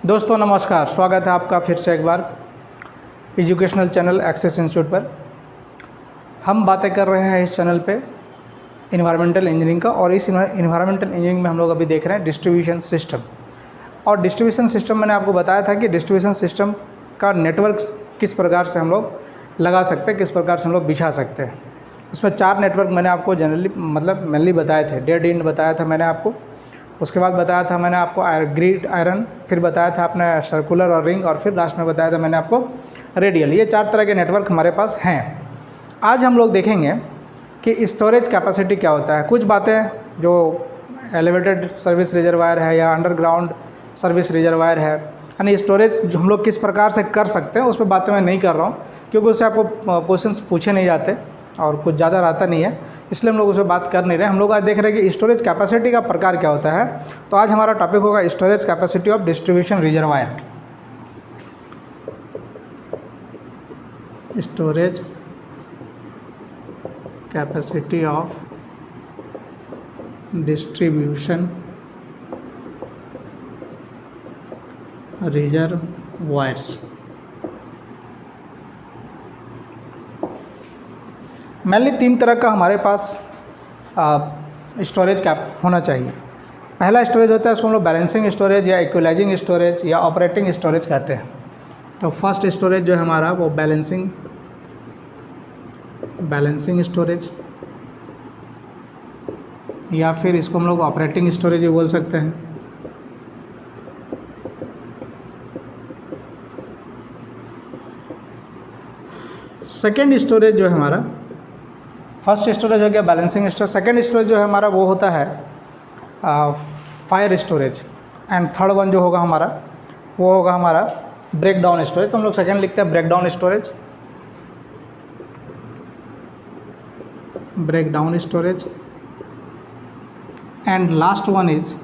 दोस्तों नमस्कार, स्वागत है आपका फिर से एक बार एजुकेशनल चैनल एक्सेस इंस्टीट्यूट पर। हम बातें कर रहे हैं इस चैनल पे इन्वायरमेंटल इंजीनियरिंग का, और इस इन्वायरमेंटल इंजीनियरिंग में हम लोग अभी देख रहे हैं डिस्ट्रीब्यूशन सिस्टम। और डिस्ट्रीब्यूशन सिस्टम मैंने आपको बताया था कि डिस्ट्रीब्यूशन सिस्टम का नेटवर्क किस प्रकार से हम लोग लगा सकते हैं, किस प्रकार से हम लोग बिछा सकते हैं। उसमें 4 नेटवर्क मैंने आपको जनरली मेनली बताए थे। डेड एंड बताया था मैंने आपको, उसके बाद बताया था मैंने आपको ग्रिड आयरन, फिर बताया था आपने सर्कुलर और रिंग, और फिर लास्ट में बताया था मैंने आपको रेडियल। ये 4 तरह के नेटवर्क हमारे पास हैं। आज हम लोग देखेंगे कि स्टोरेज कैपेसिटी क्या होता है। कुछ बातें जो एलिवेटेड सर्विस रिजर्वायर है या अंडरग्राउंड सर्विस रिजर्वायर है, यानी स्टोरेज जो हम लोग किस प्रकार से कर सकते हैं, उस पर बातें मैं नहीं कर रहा हूँ, क्योंकि उससे आपको क्वेश्चंस पूछे नहीं जाते और कुछ ज़्यादा रहता नहीं है, इसलिए हम लोग उस पर बात कर नहीं रहे। हम लोग आज देख रहे हैं कि स्टोरेज कैपेसिटी का प्रकार क्या होता है। तो आज हमारा टॉपिक होगा storage capacity of distribution reservoir. Storage capacity of distribution reservoirs. Mainly 3 तरह का हमारे पास स्टोरेज कैप होना चाहिए। पहला स्टोरेज होता है, उसको हम लोग बैलेंसिंग स्टोरेज या इक्वलाइजिंग स्टोरेज या ऑपरेटिंग स्टोरेज कहते हैं। तो फर्स्ट स्टोरेज जो है हमारा वो बैलेंसिंग स्टोरेज, या फिर इसको हम लोग ऑपरेटिंग स्टोरेज भी बोल सकते हैं। सेकेंड स्टोरेज जो है हमारा, फर्स्ट स्टोरेज हो गया बैलेंसिंग स्टोरेज। सेकेंड स्टोरेज जो है हमारा वो होता है fire storage. And third one जो होगा हमारा वो होगा हमारा ब्रेक डाउन स्टोरेज। तो हम लोग सेकेंड लिखते हैं break down storage, break down storage. And last one is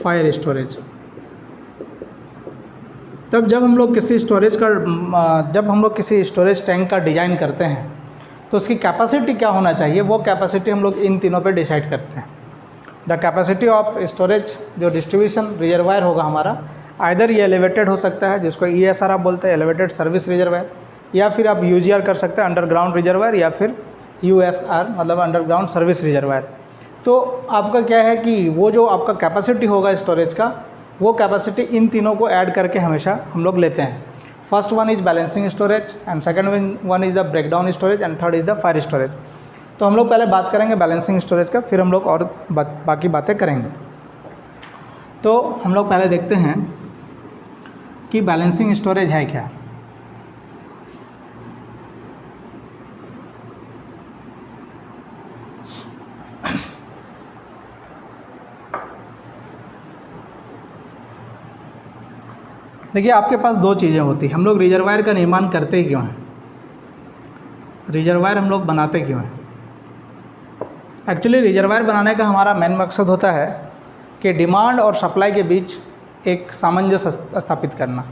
fire storage. तब जब हम लोग किसी स्टोरेज टैंक का डिज़ाइन करते हैं तो उसकी कैपेसिटी क्या होना चाहिए, वो कैपेसिटी हम लोग इन तीनों पे डिसाइड करते हैं। द कैपेसिटी ऑफ स्टोरेज जो डिस्ट्रीब्यूशन रिजर्वायर होगा हमारा, आइदर ये एलिवेटेड हो सकता है, जिसको ESR आप बोलते हैं, एलिवेटेड सर्विस रिजर्वायर, या फिर आप UGR कर सकते हैं, अंडरग्राउंड रिजर्वायर, या फिर USR मतलब अंडरग्राउंड सर्विस रिजर्वायर। तो आपका क्या है कि वो जो आपका कैपेसिटी होगा स्टोरेज का, वो कैपेसिटी इन तीनों को ऐड करके हमेशा हम लोग लेते हैं। First one is balancing storage, and second one is the breakdown storage, and third is the fire storage. तो हम लोग पहले बात करेंगे बैलेंसिंग स्टोरेज का, फिर हम लोग और बाकी बातें करेंगे। तो हम लोग पहले देखते हैं कि बैलेंसिंग स्टोरेज है क्या। देखिए, आपके पास 2 चीज़ें होती हैं। हम लोग रिजर्वायर का निर्माण करते ही क्यों हैं, रिजर्वायर हम लोग बनाते क्यों हैं। एक्चुअली रिजर्वायर बनाने का हमारा मेन मकसद होता है कि डिमांड और सप्लाई के बीच एक सामंजस्य स्थापित करना,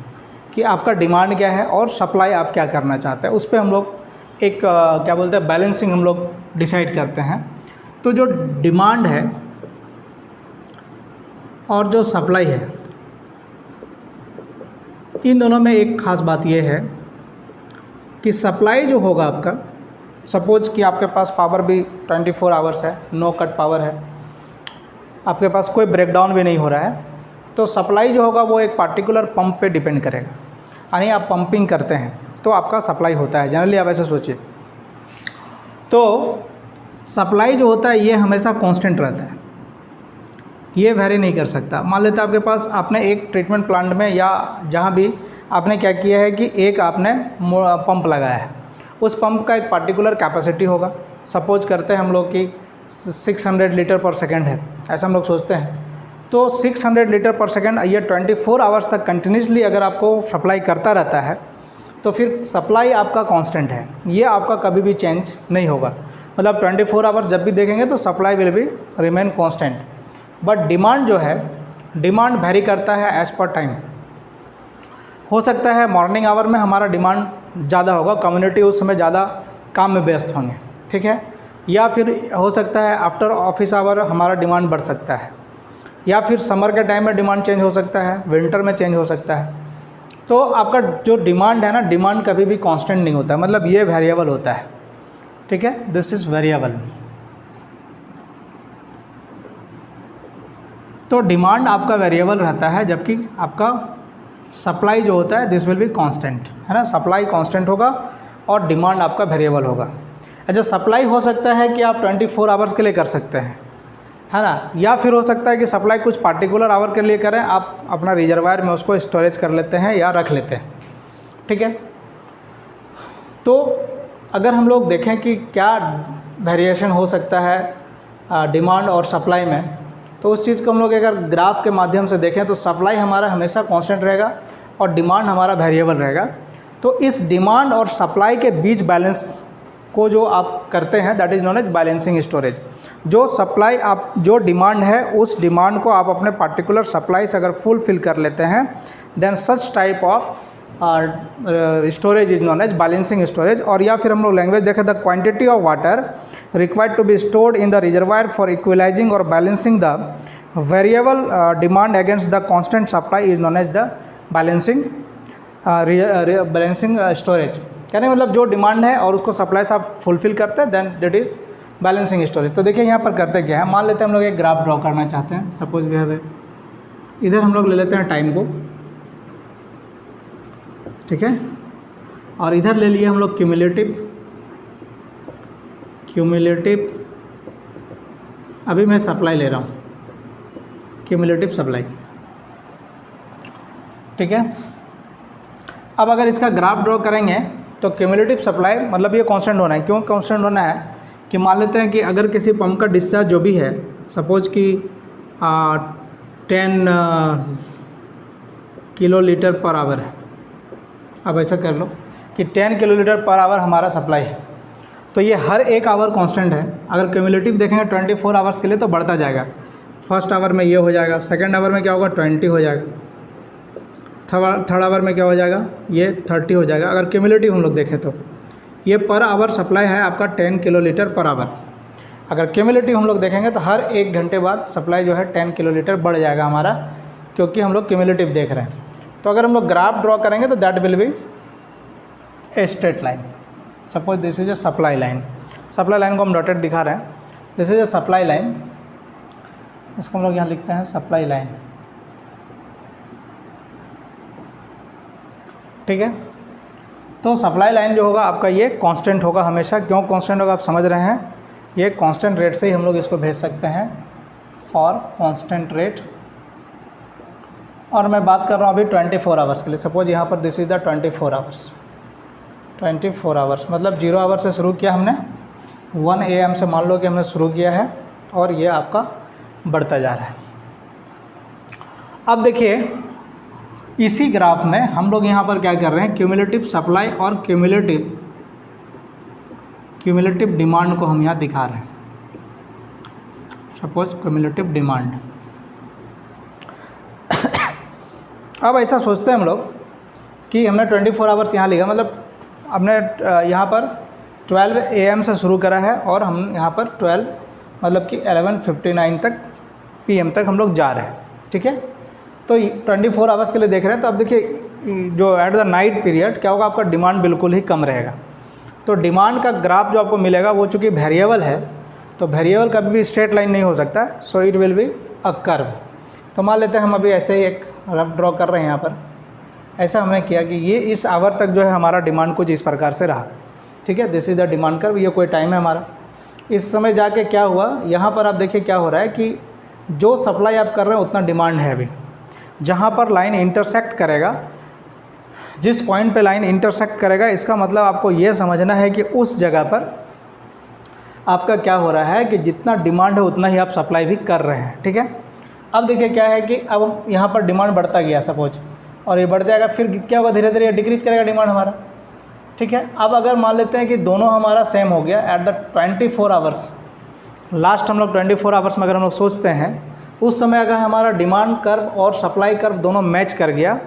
कि आपका डिमांड क्या है और सप्लाई आप क्या करना चाहते हैं। उस पर हम लोग एक क्या बोलते हैं, बैलेंसिंग हम लोग डिसाइड करते हैं। तो जो डिमांड है और जो सप्लाई है, इन दोनों में एक ख़ास बात यह है कि सप्लाई जो होगा आपका, सपोज कि आपके पास पावर भी 24 आवर्स है, नो कट पावर है, आपके पास कोई ब्रेकडाउन भी नहीं हो रहा है, तो सप्लाई जो होगा वो एक पार्टिकुलर पंप पे डिपेंड करेगा। यानी आप पंपिंग करते हैं तो आपका सप्लाई होता है, जनरली आप ऐसे सोचिए। तो सप्लाई जो होता है ये हमेशा कांस्टेंट रहता है, ये वेरी नहीं कर सकता। मान लेते आपके पास, आपने एक ट्रीटमेंट प्लांट में या जहाँ भी आपने क्या किया है कि एक आपने पंप लगाया है, उस पंप का एक पार्टिकुलर कैपेसिटी होगा। सपोज करते हैं हम लोग कि 600 लीटर पर सेकेंड है, ऐसा हम लोग सोचते हैं। तो 600 लीटर पर सेकेंड ये 24 आवर्स तक कंटिन्यूसली अगर आपको सप्लाई करता रहता है, तो फिर सप्लाई आपका कांस्टेंट है, ये आपका कभी भी चेंज नहीं होगा। मतलब 24 आवर्स जब भी देखेंगे तो supply will be remain constant. But demand जो है, डिमांड वेरी करता है एज पर टाइम। हो सकता है मॉर्निंग आवर में हमारा डिमांड ज़्यादा होगा, कम्युनिटी उस समय ज़्यादा काम में व्यस्त होंगे, ठीक है, या फिर हो सकता है आफ्टर ऑफिस आवर हमारा डिमांड बढ़ सकता है। या फिर समर के टाइम में डिमांड चेंज हो सकता है, विंटर में चेंज हो सकता है। तो आपका जो डिमांड है ना, डिमांड कभी भी कांस्टेंट नहीं होता है, मतलब ये वेरिएबल होता है, ठीक है, दिस इज़ वेरिएबल। तो डिमांड आपका वेरिएबल रहता है, जबकि आपका सप्लाई जो होता है दिस विल बी कांस्टेंट, है ना, सप्लाई कांस्टेंट होगा और डिमांड आपका वेरिएबल होगा। अच्छा, सप्लाई हो सकता है कि आप 24 आवर्स के लिए कर सकते हैं, है ना, या फिर हो सकता है कि सप्लाई कुछ पार्टिकुलर आवर के लिए करें, आप अपना रिजर्वायर में उसको स्टोरेज कर लेते हैं या रख लेते हैं, ठीक है। तो अगर हम लोग देखें कि क्या वेरिएशन हो सकता है डिमांड और सप्लाई में, तो उस चीज़ को हम लोग अगर ग्राफ के माध्यम से देखें तो सप्लाई हमारा हमेशा कांस्टेंट रहेगा और डिमांड हमारा वेरिएबल रहेगा। तो इस डिमांड और सप्लाई के बीच बैलेंस को जो आप करते हैं that is known as balancing storage. जो सप्लाई आप, जो डिमांड है उस डिमांड को आप अपने पार्टिकुलर सप्लाई से अगर फुलफिल कर लेते हैं then such type of storage is known as balancing storage. और या फिर हम लोग लैंग्वेज देखें, the quantity of water required to be stored in the reservoir for equalising और balancing the variable demand against the constant supply is known as the balancing storage. कहने मतलब जो डिमांड है और उसको सप्लाई से आप फुलफिल करते हैं then that is balancing storage. तो देखिए यहाँ पर करते क्या है, मान लेते हैं हम लोग एक ग्राफ ड्रॉ करना चाहते हैं, सपोज वी हैव इधर हम लोग ले लेते हैं टाइम को, ठीक है, और इधर ले लिए हम लोग क्यूमुलेटिव, अभी मैं सप्लाई ले रहा हूँ, क्यूमुलेटिव सप्लाई, ठीक है। अब अगर इसका ग्राफ ड्रॉ करेंगे तो क्यूमुलेटिव सप्लाई मतलब ये कांस्टेंट होना है। क्यों कांस्टेंट होना है कि मान लेते हैं कि अगर किसी पंप का डिस्चार्ज जो भी है, सपोज कि 10 किलोलीटर पर आवर है, अब ऐसा कर लो कि 10 किलोलीटर पर आवर हमारा सप्लाई है, तो ये हर एक आवर कांस्टेंट है। अगर क्यूमुलेटिव देखेंगे 24 आवर्स के लिए तो बढ़ता जाएगा, फर्स्ट आवर में ये हो जाएगा, सेकेंड आवर में क्या होगा 20 हो जाएगा, थर्ड आवर में क्या हो जाएगा ये 30 हो जाएगा। अगर क्यूमुलेटिव हम लोग देखें तो ये पर आवर सप्लाई है आपका 10 किलोलीटर पर आवर। अगर क्यूमुलेटिव हम लोग देखेंगे तो हर 1 घंटे बाद सप्लाई जो है 10 किलोलीटर बढ़ जाएगा हमारा, क्योंकि हम लोग क्यूमुलेटिव देख रहे हैं। तो अगर हम लोग ग्राफ ड्रॉ करेंगे तो that will B a straight line. Suppose this is A supply line, supply line को हम डॉटेड दिखा रहे हैं, this is A supply line, इसको हम लोग यहाँ लिखते हैं सप्लाई लाइन, ठीक है। तो सप्लाई लाइन जो होगा आपका ये कांस्टेंट होगा हमेशा। क्यों कांस्टेंट होगा आप समझ रहे हैं, ये कांस्टेंट रेट से ही हम लोग इसको भेज सकते हैं फॉर कांस्टेंट रेट। और मैं बात कर रहा हूँ अभी 24 आवर्स के लिए। सपोज यहाँ पर this is the 24 hours, 24 hours मतलब 0 आवर से शुरू किया हमने, 1 AM से मान लो कि हमने शुरू किया है और ये आपका बढ़ता जा रहा है। अब देखिए इसी ग्राफ में हम लोग यहाँ पर क्या कर रहे हैं, क्यूमुलेटिव सप्लाई और क्यूमुलेटिव डिमांड को हम यहाँ दिखा रहे हैं। Suppose cumulative demand. अब ऐसा सोचते हैं हम लोग कि हमने 24 आवर्स यहाँ लिखा, मतलब हमने यहाँ पर 12 AM से शुरू करा है और हम यहाँ पर 12 मतलब कि 11:59 तक PM तक हम लोग जा रहे हैं, ठीक है। तो 24 आवर्स के लिए देख रहे हैं। तो अब देखिए जो एट द नाइट पीरियड क्या होगा, आपका डिमांड बिल्कुल ही कम रहेगा। तो डिमांड का ग्राफ जो आपको मिलेगा वो चूँकि वेरिएबल है, तो वेरिएबल कभी भी स्ट्रेट लाइन नहीं हो सकता, so it will be a curve. तो मान लेते हैं हम अभी ऐसे ही एक रफ ड्रॉ कर रहे हैं यहाँ पर, ऐसा हमने किया कि ये इस आवर तक जो है हमारा डिमांड कुछ इस प्रकार से रहा, ठीक है। This is the demand curve, ये कोई टाइम है हमारा। इस समय जाके क्या हुआ, यहाँ पर आप देखिए क्या हो रहा है कि जो सप्लाई आप कर रहे हैं उतना डिमांड है अभी। जहाँ पर लाइन इंटरसेक्ट करेगा, जिस पॉइंट पे लाइन इंटरसेक्ट करेगा, इसका मतलब आपको ये समझना है कि उस जगह पर आपका क्या हो रहा है कि जितना डिमांड है उतना ही आप सप्लाई भी कर रहे हैं, ठीक है। अब देखिए क्या है कि अब यहाँ पर डिमांड बढ़ता गया सपोज, और ये बढ़ जाएगा, फिर क्या होगा धीरे धीरे डिक्रीज करेगा डिमांड हमारा, ठीक है। अब अगर मान लेते हैं कि दोनों हमारा सेम हो गया एट द 24 आवर्स, लास्ट हम लोग 24 आवर्स में अगर हम लोग सोचते हैं उस समय अगर हमारा डिमांड कर्व और सप्लाई कर्व दोनों मैच कर गया,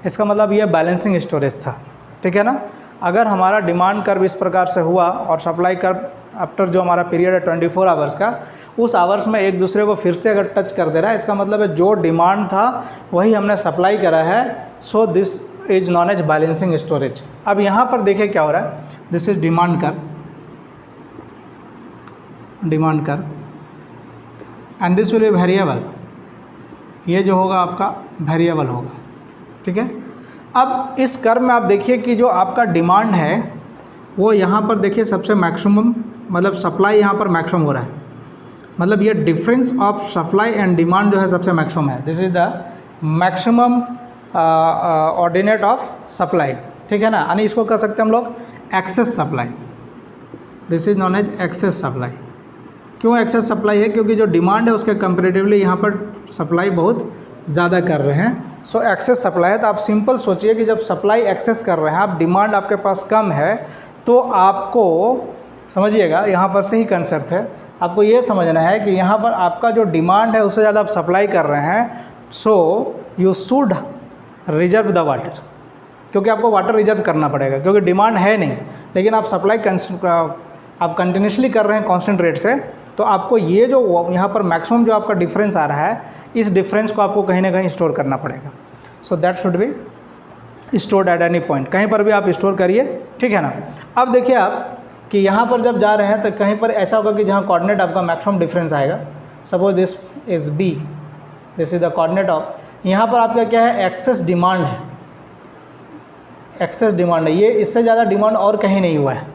इसका मतलब ये बैलेंसिंग स्टोरेज था, ठीक है ना। अगर हमारा डिमांड कर्व इस प्रकार से हुआ और सप्लाई कर्व आफ्टर जो हमारा पीरियड है 24 आवर्स का उस आवर्स में एक दूसरे को फिर से अगर टच कर दे रहा है, इसका मतलब है जो डिमांड था वही हमने सप्लाई करा है। So this is known as balancing storage. अब यहाँ पर देखिए क्या हो रहा है, this is demand curve and this will be variable, ये जो होगा आपका वेरिएबल होगा, ठीक है। अब इस कर्व में आप देखिए कि जो आपका डिमांड है वो यहाँ पर देखिए सबसे मैक्सिमम, मतलब सप्लाई यहाँ पर मैक्सिमम हो रहा है, मतलब ये difference of supply and demand जो है सबसे मैक्सिमम है। This is the maximum ordinate of supply, ठीक है ना, यानी इसको कह सकते हैं हम लोग excess supply. This is known as excess supply. क्यों एक्सेस सप्लाई है? क्योंकि जो डिमांड है उसके कंपेरेटिवली यहाँ पर सप्लाई बहुत ज़्यादा कर रहे हैं। सो एक्सेस सप्लाई है। तो आप सिंपल सोचिए कि जब सप्लाई एक्सेस कर रहे हैं आप, डिमांड आपके पास कम है, तो आपको समझिएगा यहाँ पर सही कंसेप्ट है, आपको ये समझना है कि यहाँ पर आपका जो डिमांड है उससे ज़्यादा आप सप्लाई कर रहे हैं। So you should reserve the water, क्योंकि आपको वाटर रिजर्व करना पड़ेगा, क्योंकि डिमांड है नहीं लेकिन आप सप्लाई आप कंटिन्यूसली कर रहे हैं कांस्टेंट रेट से। तो आपको ये जो यहाँ पर मैक्सिमम जो आपका डिफरेंस आ रहा है, इस डिफरेंस को आपको कहीं ना कहीं स्टोर करना पड़ेगा। So that should be stored at any point, कहीं पर भी आप स्टोर करिए, ठीक है ना। अब देखिए आप कि यहाँ पर जब जा रहे हैं तो कहीं पर ऐसा होगा कि जहाँ कोऑर्डिनेट आपका मैक्सिमम डिफरेंस आएगा, suppose this is B, this is the coordinate of, यहाँ पर आपका क्या है, एक्सेस डिमांड है, एक्सेस डिमांड है, ये इससे ज़्यादा डिमांड और कहीं नहीं हुआ है।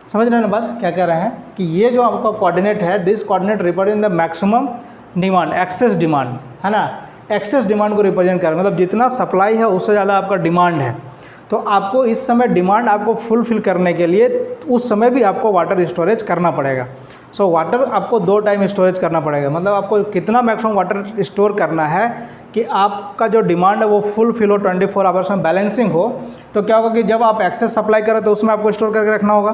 समझ रहे हैं ना बात क्या कह रहे हैं, कि ये जो आपका कोऑर्डिनेट है, this coordinate represent the maximum demand, access demand है ना, एक्सेस डिमांड को रिप्रेजेंट कर, मतलब जितना सप्लाई है उससे ज़्यादा आपका डिमांड है। तो आपको इस समय डिमांड आपको फुलफिल करने के लिए उस समय भी आपको वाटर स्टोरेज करना पड़ेगा। सो वाटर आपको 2 टाइम स्टोरेज करना पड़ेगा, मतलब आपको कितना मैक्सिमम वाटर स्टोर करना है कि आपका जो डिमांड है वो फुलफिल हो, 24 आवर्स में बैलेंसिंग हो। तो क्या होगा कि जब आप एक्सेस सप्लाई करें तो उसमें आपको स्टोर करके रखना होगा,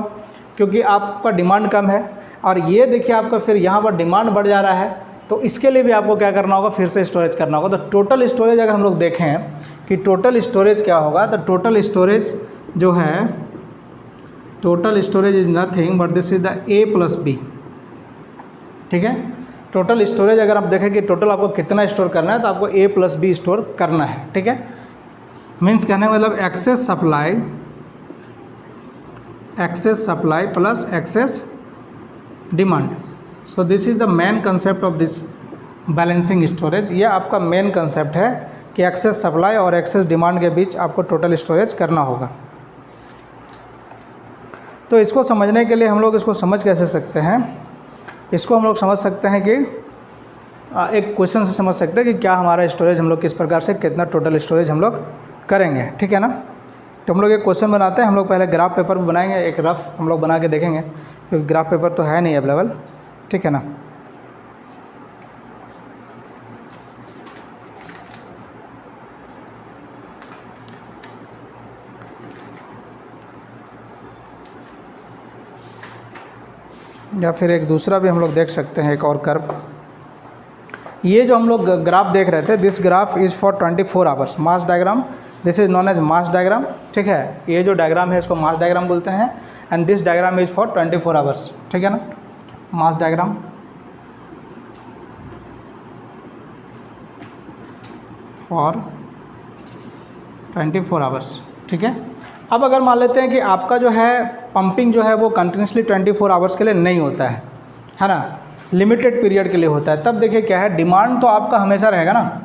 क्योंकि आपका डिमांड कम है। और ये देखिए आपका फिर यहाँ पर डिमांड बढ़ जा रहा है, तो इसके लिए भी आपको क्या करना होगा, फिर से स्टोरेज करना होगा। तो टोटल स्टोरेज अगर हम लोग देखें कि टोटल स्टोरेज क्या होगा, तो टोटल स्टोरेज जो है, total storage is nothing but this is the A plus B, ठीक है। टोटल स्टोरेज अगर आप देखें कि टोटल आपको कितना स्टोर करना है, तो आपको ए प्लस बी स्टोर करना है, ठीक है। मीन्स कहने का मतलब excess supply plus excess demand. So this is the main concept of this balancing storage. ये आपका मेन कंसेप्ट है कि एक्सेस सप्लाई और एक्सेस डिमांड के बीच आपको टोटल स्टोरेज करना होगा। तो इसको समझने के लिए हम लोग इसको समझ कैसे सकते हैं, इसको हम लोग समझ सकते हैं कि एक क्वेश्चन से समझ सकते हैं कि क्या हमारा स्टोरेज, हम लोग किस प्रकार से कितना टोटल स्टोरेज हम लोग करेंगे, ठीक है ना। तो हम लोग एक क्वेश्चन बनाते हैं, हम लोग पहले ग्राफ पेपर भी बनाएंगे, एक रफ हम लोग बना के देखेंगे, क्योंकि ग्राफ पेपर तो है नहीं अवेलेबल, ठीक है ना। या फिर एक दूसरा भी हम लोग देख सकते हैं, एक और कर्व। ये जो हम लोग ग्राफ देख रहे थे, this graph is for 24 hours, mass diagram, this is known as mass diagram, ठीक है। ये जो डायग्राम है इसको मास डायग्राम बोलते हैं, and this diagram is for 24 hours, ठीक है ना, मास डायग्राम फॉर 24 आवर्स, ठीक है। अब अगर मान लेते हैं कि आपका जो है पंपिंग जो है वो कंटिन्यूसली 24 आवर्स के लिए नहीं होता है ना, लिमिटेड पीरियड के लिए होता है, तब देखिए क्या है, डिमांड तो आपका हमेशा रहेगा ना।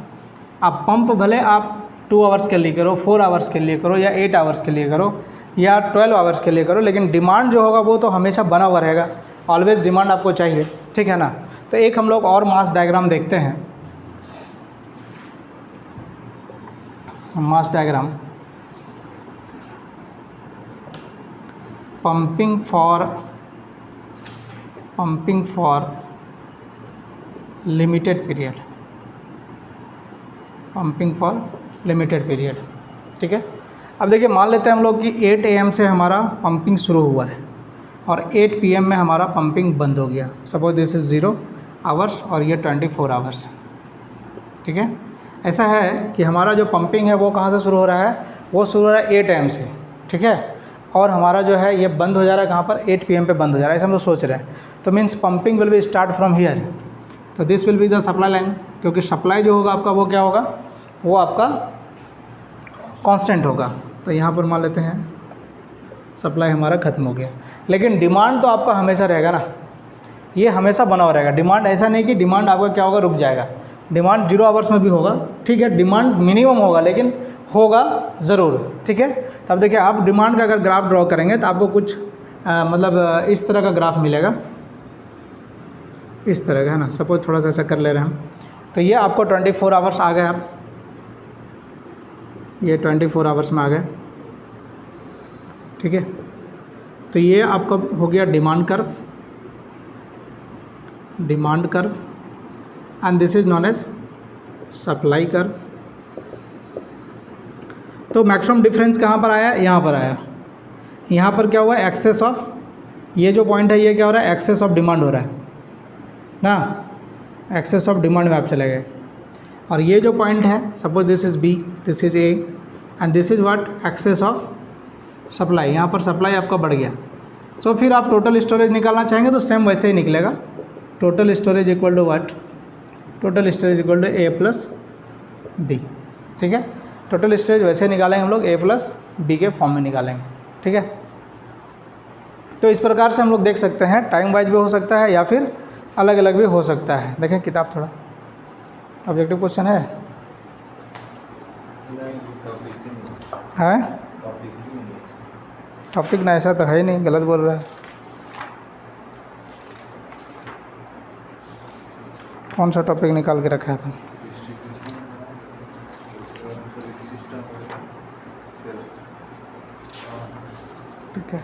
आप पंप भले आप 2 आवर्स के लिए करो, 4 आवर्स के लिए करो, या 8 आवर्स के लिए करो, या 12 आवर्स के लिए करो, लेकिन डिमांड जो होगा वो तो हमेशा बना हुआ रहेगा, ऑलवेज डिमांड आपको चाहिए, ठीक है ना। तो एक हम लोग और मास डायग्राम देखते हैं, mass diagram pumping for limited period, pumping for limited period, ठीक है। अब देखिए मान लेते हैं हम लोग कि 8 AM से हमारा पंपिंग शुरू हुआ है और 8 PM में हमारा पंपिंग बंद हो गया। सपोज दिस इज़ 0 आवर्स और ये 24 आवर्स, ठीक है। ऐसा है कि हमारा जो पंपिंग है वो कहाँ से शुरू हो रहा है, वो शुरू हो रहा है 8 AM से, ठीक है। और हमारा जो है ये बंद हो जा रहा है कहाँ पर, 8 PM पे बंद हो जा रहा है, ऐसे हम लोग सोच रहे हैं। तो means pumping will be start from here, तो this will be the supply line, क्योंकि सप्लाई जो होगा आपका वो क्या होगा, वो आपका कांस्टेंट होगा। तो यहाँ पर मान लेते हैं सप्लाई हमारा ख़त्म हो गया, लेकिन डिमांड तो आपका हमेशा रहेगा ना, ये हमेशा बना हुआ रहेगा। डिमांड ऐसा नहीं कि डिमांड आपका क्या होगा, रुक जाएगा। डिमांड 0 आवर्स में भी होगा, ठीक है, डिमांड मिनिमम होगा लेकिन होगा ज़रूर, ठीक है। तो अब देखिए, आप डिमांड का अगर ग्राफ ड्रॉ करेंगे तो आपको कुछ मतलब इस तरह का ग्राफ मिलेगा, इस तरह का, है ना। सपोज थोड़ा सा ऐसा कर ले रहे हैं हम, तो ये आपको 24 आवर्स आ गए, आप ये 24 आवर्स में आ गए, ठीक है। तो ये आपका हो गया demand curve, and this is known as supply curve. तो मैक्सिमम डिफरेंस कहाँ पर आया, यहाँ पर आया। यहाँ पर क्या हुआ, एक्सेस ऑफ, ये जो पॉइंट है ये क्या हो रहा है, एक्सेस ऑफ डिमांड हो रहा है ना, एक्सेस ऑफ डिमांड में आप चले गए। और ये जो पॉइंट है, suppose this is B, this is A, and this is what, excess of supply. यहाँ पर सप्लाई आपका बढ़ गया। सो फिर आप टोटल स्टोरेज निकालना चाहेंगे तो सेम वैसे ही निकलेगा, total storage equal to what, total storage equal to A plus B, ठीक है। टोटल स्टोरेज वैसे निकालेंगे हम लोग, ए प्लस बी के फॉर्म में निकालेंगे, ठीक है। तो इस प्रकार से हम लोग देख सकते हैं, टाइम वाइज भी हो सकता है या फिर अलग अलग भी हो सकता है। देखें किताब, थोड़ा ऑब्जेक्टिव क्वेश्चन है टॉपिक ना, ऐसा तो है ही नहीं, गलत बोल रहा है। कौन सा टॉपिक निकाल के रखा है तुम? ठीक है,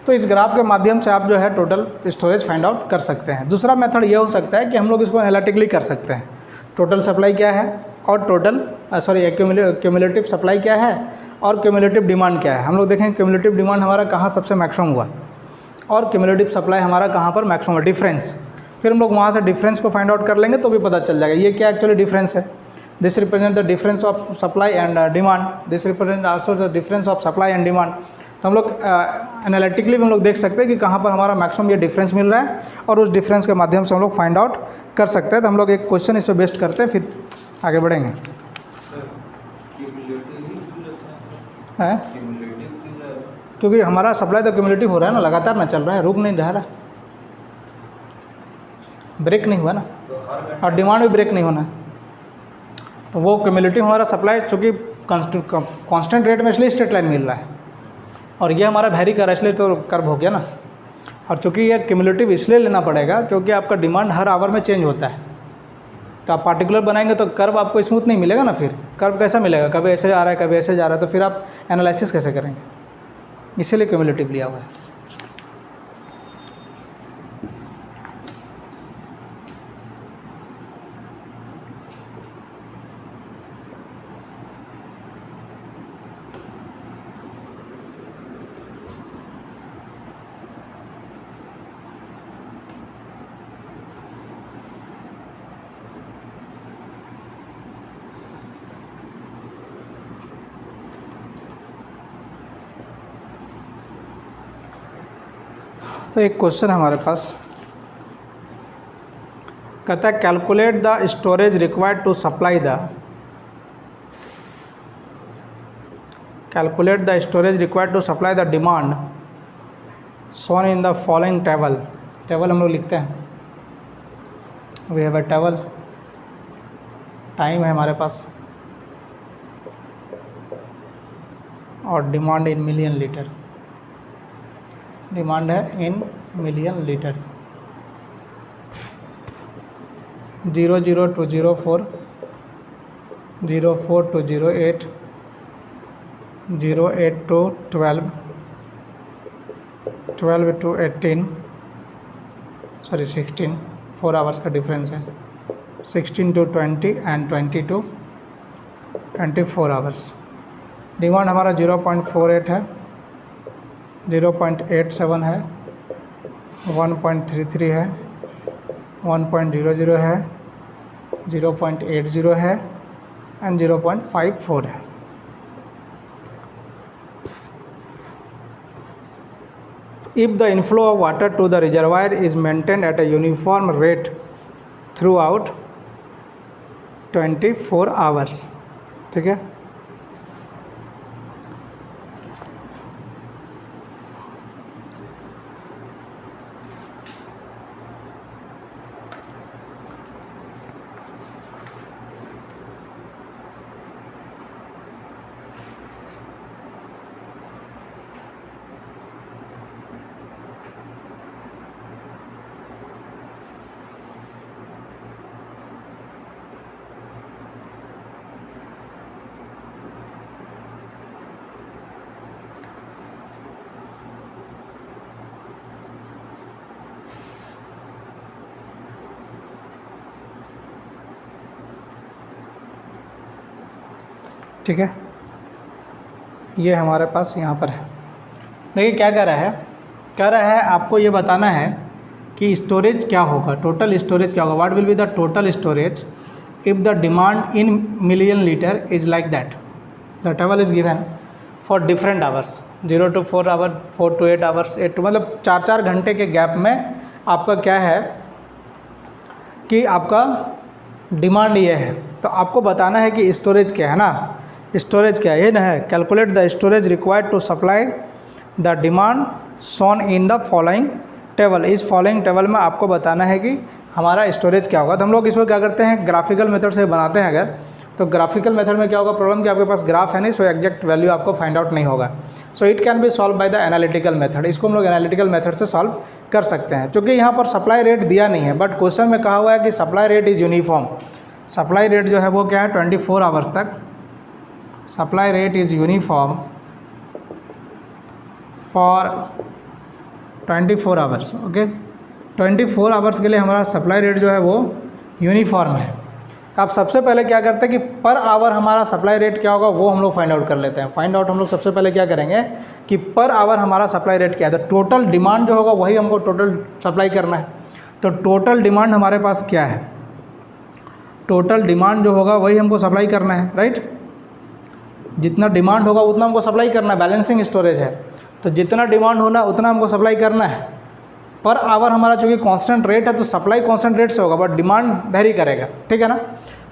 तो इस ग्राफ के माध्यम से आप जो है टोटल स्टोरेज फाइंड आउट कर सकते हैं। दूसरा मेथड ये हो सकता है कि हम लोग इसको एनालिटिकली कर सकते हैं, टोटल सप्लाई क्या है और टोटल क्यूमुलेटिव सप्लाई क्या है और क्यूमुलेटिव डिमांड क्या है। हम लोग देखें क्यूमुलेटिव डिमांड हमारा कहाँ सबसे मैक्सिमम हुआ और क्यूमुलेटिव सप्लाई हमारा कहाँ पर मैक्सिमम, डिफरेंस। फिर हम लोग वहाँ से डिफरेंस को फाइंड आउट कर लेंगे तो भी पता चल जाएगा ये क्या एक्चुअली डिफरेंस है। This represent the difference of supply and demand, this represent also the difference of supply and demand. तो हम लोग एनालिटिकली भी हम लोग देख सकते हैं कि कहाँ पर हमारा मैक्सिमम ये डिफरेंस मिल रहा है और उस डिफरेंस के माध्यम से हम लोग फाइंड आउट कर सकते हैं। तो हम लोग एक क्वेश्चन इस पर बेस्ड करते हैं, फिर आगे बढ़ेंगे। है क्योंकि हमारा सप्लाई तो क्यूमुलेटिव हो रहा है ना, लगातार ना चल रहा है, रुक नहीं रहा, ब्रेक नहीं हुआ ना, और डिमांड भी ब्रेक नहीं होना है। तो वो क्यूमुलेटिव हमारा सप्लाई चूँकि कांस्टेंट रेट में इसलिए स्ट्रेट लाइन मिल रहा है और ये हमारा वेरी कर रहा है इसलिए तो कर्व हो गया ना। और चूँकि ये क्यूमुलेटिव इसलिए लेना पड़ेगा क्योंकि आपका डिमांड हर आवर में चेंज होता है, तो आप पार्टिकुलर बनाएंगे तो कर्व आपको स्मूथ नहीं मिलेगा ना। फिर कर्व कैसा मिलेगा, कभी ऐसे आ रहा है कभी ऐसे जा रहा है, तो फिर आप एनालिसिस कैसे करेंगे, इसीलिए क्यूमुलेटिव लिया हुआ है। तो एक क्वेश्चन है हमारे पास, कहता है calculate the storage required to supply the, calculate the storage required to supply the demand shown in the following table. Table हम लोग लिखते हैं, we have a table, time है हमारे पास, और demand in million litre, demand है in million litre. 00 to 04, 04 to 08, 08 to 12, 12 to 18, sorry 16, 4 hours का डिफरेंस है, 16 to 20 and 20 to 24 hours. Demand हमारा 0.48 है, 0.87 है, 1.33 है, 1.00 है, 0.80 है एंड 0.54 है। If the inflow of water to the reservoir is maintained at a uniform rate throughout 24 hours, ठीक है। ठीक है, ये हमारे पास यहाँ पर है। देखिए क्या कह रहा है आपको ये बताना है कि स्टोरेज क्या होगा, टोटल स्टोरेज क्या होगा, what will be the total storage if the demand in million litre is like that. The table is given for different hours, 0 to 4 hour, 4 to 8 hours, 8 to मतलब 4 घंटे के गैप में आपका क्या है कि आपका डिमांड ये है। तो आपको बताना है कि स्टोरेज क्या है ना, स्टोरेज क्या है, ये ना है, calculate the storage required to supply the demand shown in the following table. इस फॉलोइंग टेबल में आपको बताना है कि हमारा स्टोरेज क्या होगा। तो हम लोग इसको क्या करते हैं, ग्राफिकल मेथड से बनाते हैं। अगर तो ग्राफिकल मेथड में क्या होगा, प्रॉब्लम कि आपके पास ग्राफ है नहीं, सो एग्जैक्ट वैल्यू आपको फाइंड आउट नहीं होगा। So it can be solve by the analytical method. इसको हम लोग एनालिटिकल मेथड से सॉल्व कर सकते हैं, क्योंकि यहाँ पर सप्लाई रेट दिया नहीं है, बट क्वेश्चन में कहा हुआ है कि supply rate is uniform. Supply rate जो है वो क्या है, 24 आवर्स तक supply rate is uniform for 24 hours. Okay, 24 hours के लिए हमारा सप्लाई रेट जो है वो यूनिफॉर्म है। तो आप सबसे पहले क्या करते हैं कि पर आवर हमारा सप्लाई रेट क्या होगा वो हम लोग फाइंड आउट कर लेते हैं। फाइंड आउट हम लोग सबसे पहले क्या करेंगे कि पर आवर हमारा सप्लाई रेट क्या है, तो टोटल डिमांड जो होगा वही हमको टोटल सप्लाई करना है। तो टोटल डिमांड हमारे पास क्या है, टोटल डिमांड जो होगा वही हमको सप्लाई करना है, राइट। जितना डिमांड होगा उतना हमको सप्लाई करना है, बैलेंसिंग स्टोरेज है, तो जितना डिमांड होना उतना हमको सप्लाई करना है। पर आवर हमारा चूँकि कांस्टेंट रेट है तो सप्लाई कांस्टेंट रेट से होगा, बट डिमांड वेरी करेगा, ठीक है ना।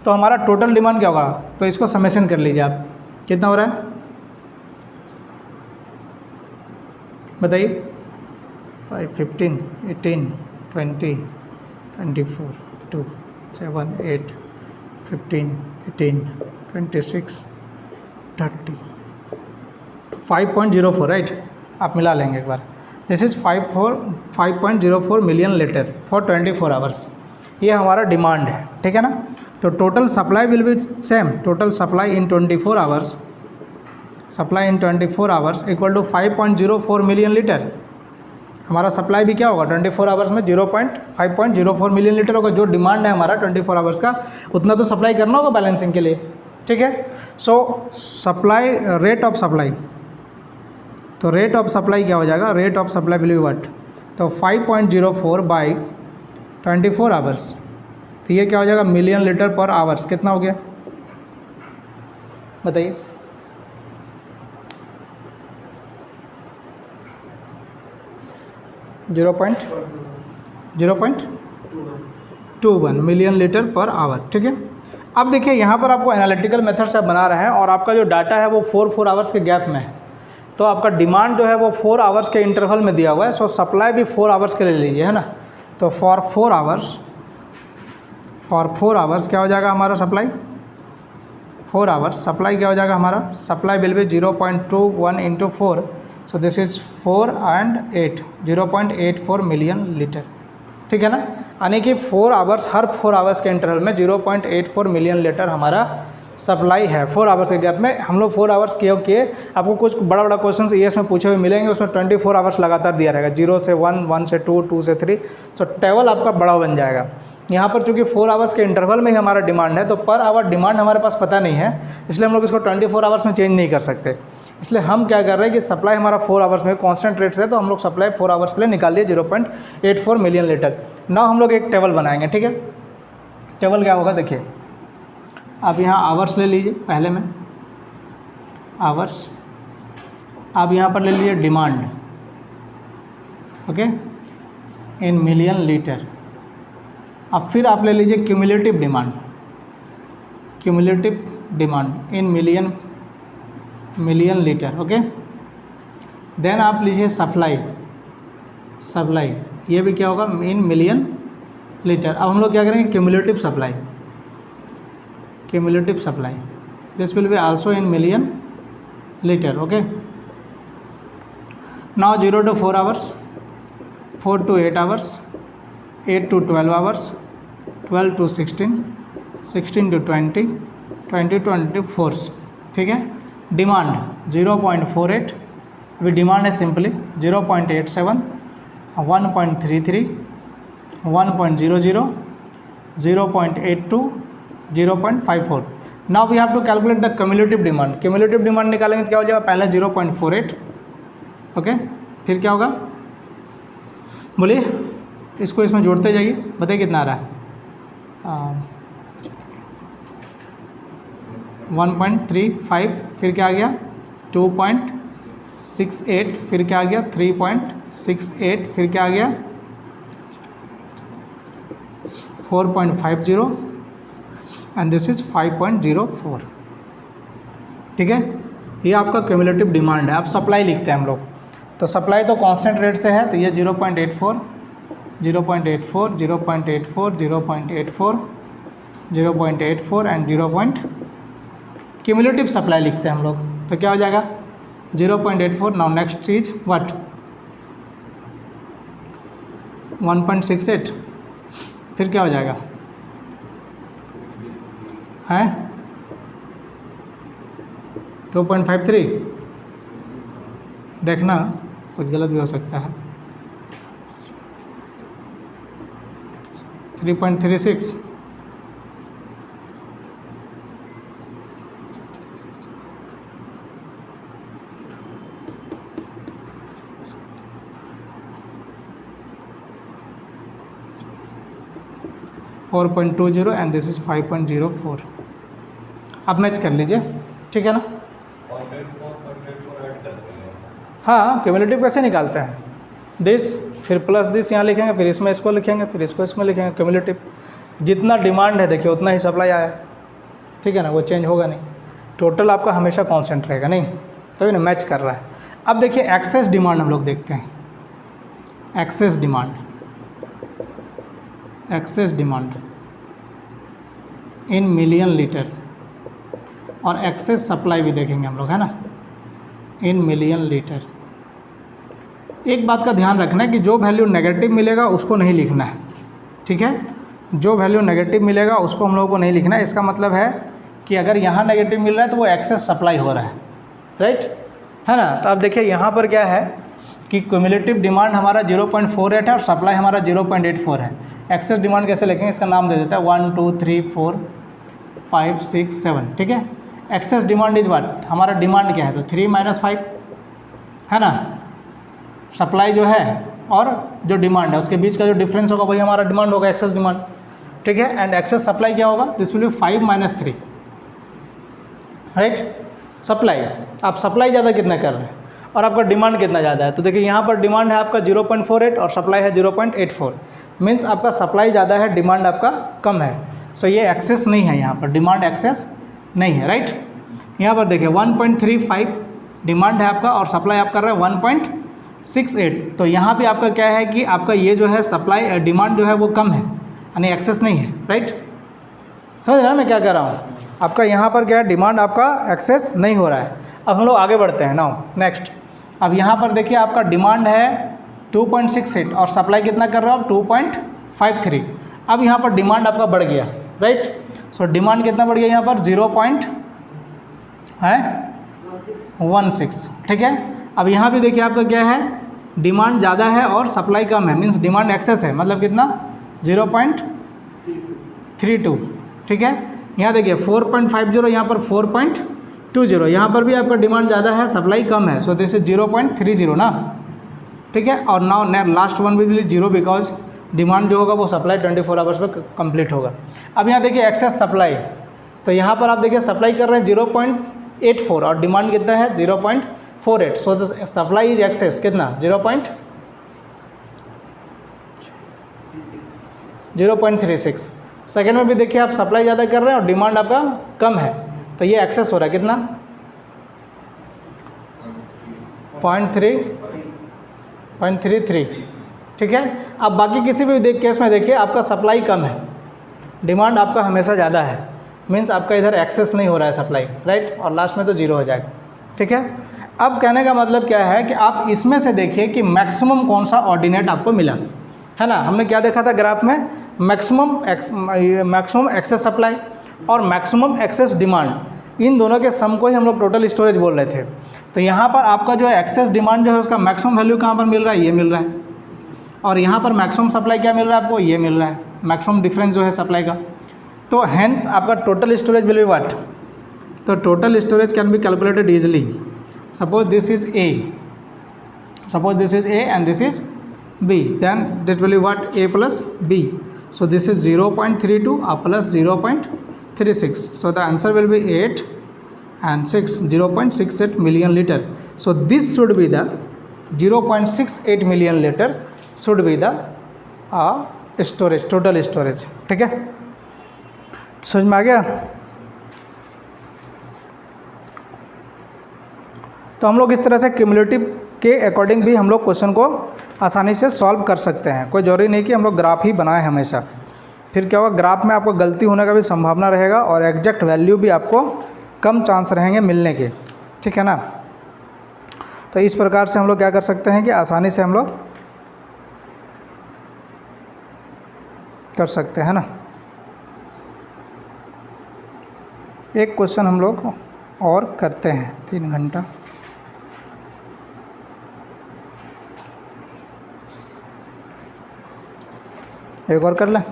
तो हमारा टोटल डिमांड क्या होगा, तो इसको समेशन कर लीजिए आप, कितना हो रहा है बताइए। 5, 15, 18, 20, 24, 2, 7, 8, 15, 18, 26, 30, 5.04, राइट। आप मिला लेंगे एक बार। This is 5.04 million litre for 24 hours, ये हमारा डिमांड है, ठीक है ना। तो total supply will be same, total supply in 24 hours, supply in 24 hours equal to 5.04 million litre. हमारा सप्लाई भी क्या होगा 24 आवर्स में 5.04 मिलियन लीटर होगा। जो डिमांड है हमारा 24 आवर्स का उतना तो सप्लाई करना होगा बैलेंसिंग के लिए, ठीक है। सो सप्लाई रेट ऑफ सप्लाई, तो रेट ऑफ सप्लाई क्या हो जाएगा, rate of supply will be what, तो 5.04 बाई 24 आवर्स, तो ये क्या हो जाएगा मिलियन लीटर पर आवर्स। कितना हो गया बताइए, zero point 21 million litre per hour, ठीक है। अब देखिए यहाँ पर आपको एनालिटिकल मेथड से बना रहे हैं और आपका जो डाटा है वो 4 आवर्स के गैप में है, तो आपका डिमांड जो है वो 4 आवर्स के इंटरवल में दिया हुआ है। सो सप्लाई भी 4 आवर्स के लिए लीजिए, है ना। तो फॉर 4 आवर्स क्या हो जाएगा हमारा सप्लाई, 4 आवर्स, सप्लाई क्या हो जाएगा हमारा, supply will B 0.21 into 4, so this is 4 and 8, 0.84 million litre, ठीक है ना। यानी कि 4 आवर्स, हर 4 आवर्स के इंटरवल में 0.84 मिलियन लीटर हमारा सप्लाई है। 4 आवर्स के गैप में हम लोग 4 आवर्स किए। आपको कुछ बड़ा बड़ा क्वेश्चन ईएस में पूछे हुए मिलेंगे, उसमें 24 आवर्स लगातार दिया रहेगा, 0 से 1, 1 से 2, 2 से 3, सो टेबल आपका बड़ा बन जाएगा। यहाँ पर चूंकि 4 आवर्स के इंटरवल में ही हमारा डिमांड है, तो पर आवर डिमांड हमारे पास पता नहीं है, इसलिए हम लोग इसको 24 आवर्स में चेंज नहीं कर सकते। इसलिए हम क्या कर रहे हैं कि सप्लाई हमारा 4 आवर्स में कांस्टेंट रेट से, तो हम लोग सप्लाई 4 आवर्स के लिए निकाल लिए 0.84 मिलियन लीटर। नाउ हम लोग एक टेबल बनाएंगे, ठीक है। टेबल क्या होगा देखिए, आप यहाँ आवर्स ले लीजिए पहले में, आवर्स, आप यहाँ पर ले लीजिए demand, okay, in million litre. अब फिर आप ले लीजिए cumulative demand, cumulative demand in million litre, okay. Then आप लीजिए सप्लाई, सप्लाई ये भी क्या होगा, इन मिलियन लीटर। अब हम लोग क्या करेंगे, cumulative supply, cumulative supply, this will be also in million litre, okay. Now 0 to 4 hours, 4 to 8 hours, 8 to 12 hours, 12 to 16, 16 to 20, 20 to 24, ठीक है। डिमांड 0.48, अभी डिमांड है simply 0.87, 1.33, 1.00, 0.82, 0.54। Now we have to calculate the cumulative demand. Cumulative demand निकालेंगे तो क्या हो जाएगा, पहले 0.48, ओके, फिर क्या होगा बोलिए, इसको इसमें जोड़ते जाइए, बताइए कितना आ रहा है, 1.35, फिर क्या आ गया 2.68, फिर क्या आ गया 3.68, फिर क्या आ गया 4.50 एंड दिस इज 5.04, ठीक है। ये आपका क्यूमुलेटिव डिमांड है। अब सप्लाई लिखते हैं हम लोग, तो सप्लाई तो कांस्टेंट रेट से है, तो ये 0.84, 0.84, 0.84, 0.84, 0.84 एंड 0. क्यूमुलेटिव सप्लाई लिखते हैं हम लोग, तो क्या हो जाएगा 0.84। नाउ नेक्स्ट चीज व्हाट, 1.68, फिर क्या हो जाएगा है 2.53, देखना कुछ गलत भी हो सकता है, 3.36, 4.20 एंड दिस इज 5.04। अब मैच कर लीजिए, ठीक है ना। हाँ, क्यूमुलेटिव कैसे निकालते हैं, दिस फिर प्लस दिस यहाँ लिखेंगे, फिर इसमें इसको लिखेंगे, फिर इसको इसमें लिखेंगे। क्यूमुलेटिव जितना डिमांड है देखिए उतना ही सप्लाई आया, ठीक है ना, वो चेंज होगा नहीं, टोटल आपका हमेशा कांस्टेंट रहेगा, नहीं तो ना मैच कर रहा है। अब देखिए एक्सेस डिमांड हम लोग देखते हैं, excess demand, excess demand in million litre, और एक्सेस सप्लाई भी देखेंगे हम लोग, है ना, इन मिलियन लीटर। एक बात का ध्यान रखना है कि जो वैल्यू नेगेटिव मिलेगा उसको नहीं लिखना है, ठीक है। जो वैल्यू नेगेटिव मिलेगा उसको हम लोगों को नहीं लिखना है। इसका मतलब है कि अगर यहाँ नेगेटिव मिल रहा है तो वो एक्सेस सप्लाई हो रहा है, राइट, है ना। तो अब देखिए यहाँ पर क्या है कि क्यूमुलेटिव डिमांड हमारा 0.48 है और सप्लाई हमारा 0.84 है। एक्सेस डिमांड कैसे लिखेंगे, इसका नाम दे देता है 1 2 3 4 5 6 7, ठीक है। एक्सेस डिमांड इज व्हाट, हमारा डिमांड क्या है, तो 3 - 5, है ना। सप्लाई जो है और जो डिमांड है उसके बीच का जो डिफरेंस होगा वही हमारा डिमांड होगा, एक्सेस डिमांड, ठीक है। एंड एक्सेस सप्लाई क्या होगा, this will B 5 - 3, right. Supply, आप सप्लाई ज़्यादा कितना कर रहे हैं और आपका डिमांड कितना ज़्यादा है, तो देखिए यहाँ पर डिमांड है आपका 0.48 और सप्लाई है 0.84, मीन्स आपका सप्लाई ज़्यादा है, डिमांड आपका कम है। सो ये एक्सेस नहीं है, यहाँ पर डिमांड एक्सेस नहीं है, राइट। यहाँ पर देखिए 1.35 डिमांड है आपका और सप्लाई आप कर रहे हैं 1.68, तो यहाँ भी आपका क्या है कि आपका ये जो है सप्लाई डिमांड जो है वो कम है, यानी एक्सेस नहीं है, राइट। समझ रहे हैं मैं क्या कह रहा हूँ? आपका यहाँ पर क्या है, डिमांड आपका एक्सेस नहीं हो रहा है। अब हम लोग आगे बढ़ते हैं। नाउ नेक्स्ट, अब यहाँ पर देखिए आपका डिमांड है 2.68 और सप्लाई कितना कर रहा है, 2.53। अब यहाँ पर डिमांड आपका बढ़ गया, राइट। सो डिमांड कितना बढ़ गया यहाँ पर, 0.16, ठीक है। अब यहाँ भी देखिए आपका क्या है, डिमांड ज़्यादा है और सप्लाई कम है, मीन्स डिमांड एक्सेस है, मतलब कितना, 0.32, ठीक है। यहाँ देखिए 4.50, यहाँ पर 4.20, यहाँ पर भी आपका डिमांड ज़्यादा है, सप्लाई कम है, सो दिस इज 0.30 ना, ठीक है। और नाउ लास्ट वन भी 0 बिकॉज डिमांड जो होगा वो सप्लाई 24 आवर्स में कंप्लीट होगा। अब यहाँ देखिए एक्सेस सप्लाई, तो यहाँ पर आप देखिए सप्लाई कर रहे हैं 0.84 और डिमांड कितना है 0.48, so the supply is excess कितना 0.36। सेकेंड में भी देखिए आप सप्लाई ज़्यादा कर रहे हैं और डिमांड आपका कम है, तो ये एक्सेस हो रहा है कितना 0.33, ठीक है। अब बाकी किसी भी केस में देखिए आपका सप्लाई कम है, डिमांड आपका हमेशा ज़्यादा है, मीन्स आपका इधर एक्सेस नहीं हो रहा है सप्लाई, राइट, और लास्ट में तो 0 हो जाएगा, ठीक है। अब कहने का मतलब क्या है कि आप इसमें से देखिए कि मैक्सिमम कौन सा ऑर्डिनेट आपको मिला, है ना। हमने क्या देखा था ग्राफ में, मैक्सिमम एक्सेस सप्लाई और मैक्सिमम एक्सेस डिमांड, इन दोनों के सम को ही हम लोग टोटल स्टोरेज बोल रहे थे। तो यहाँ पर आपका जो एक्सेस डिमांड जो है उसका मैक्सिमम वैल्यू कहाँ पर मिल रहा है, ये मिल रहा है, और यहाँ पर मैक्सिमम सप्लाई क्या मिल रहा है आपको, ये मिल रहा है, मैक्सिमम डिफरेंस जो है सप्लाई का। तो हैंस आपका total storage will be what, तो total storage can be calculated easily. Suppose this is A, and this is B, then that will be what, A plus B, so this is 0.32 plus 0.36, so the answer will be 8 and 6, 0.68 million liter. So this should be the 0.68 million liter should be the storage, total storage, ठीक है, समझ में आ गया। तो हम लोग इस तरह से क्यूमुलेटिव के अकॉर्डिंग भी हम लोग क्वेश्चन को आसानी से सॉल्व कर सकते हैं। कोई ज़रूरी नहीं कि हम लोग ग्राफ ही बनाएं हमेशा, फिर क्या होगा, ग्राफ में आपको गलती होने का भी संभावना रहेगा और एग्जैक्ट वैल्यू भी आपको कम चांस रहेंगे मिलने के, ठीक है ना। तो इस प्रकार से हम लोग क्या कर सकते हैं कि आसानी से हम लोग कर सकते हैं ना। एक क्वेश्चन हम लोग और करते हैं, 3 घंटा, एक और कर लें।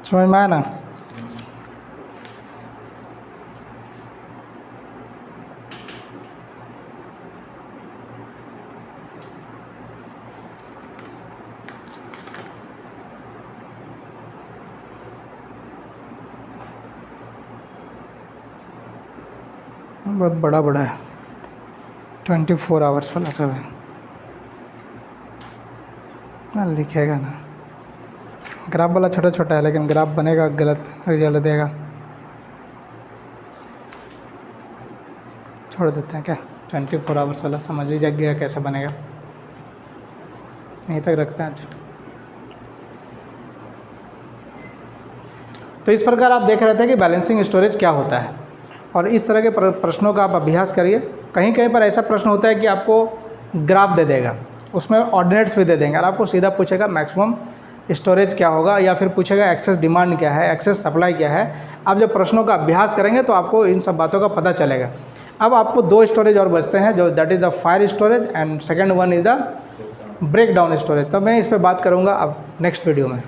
समझ में आया ना। बहुत बड़ा है, 24 आवर्स वाला सब है ना, लिखेगा ना। ग्राफ वाला छोटा है लेकिन ग्राफ बनेगा गलत रिजल्ट देगा, छोड़ देते हैं क्या। 24 आवर्स वाला समझ ही गया कैसे बनेगा, यहीं तक रखते हैं आज। तो इस प्रकार आप देख रहे थे कि बैलेंसिंग स्टोरेज क्या होता है, और इस तरह के प्रश्नों का आप अभ्यास करिए। कहीं कहीं पर ऐसा प्रश्न होता है कि आपको ग्राफ दे देगा, उसमें ऑर्डिनेट्स भी दे देंगे, और आपको सीधा पूछेगा मैक्सिमम स्टोरेज क्या होगा, या फिर पूछेगा एक्सेस डिमांड क्या है, एक्सेस सप्लाई क्या है। आप जब प्रश्नों का अभ्यास करेंगे तो आपको इन सब बातों का पता चलेगा। अब आपको 2 स्टोरेज और बचते हैं, जो that is the fire storage and second one is the break down storage. तो मैं इस पर बात करूँगा अब नेक्स्ट वीडियो में।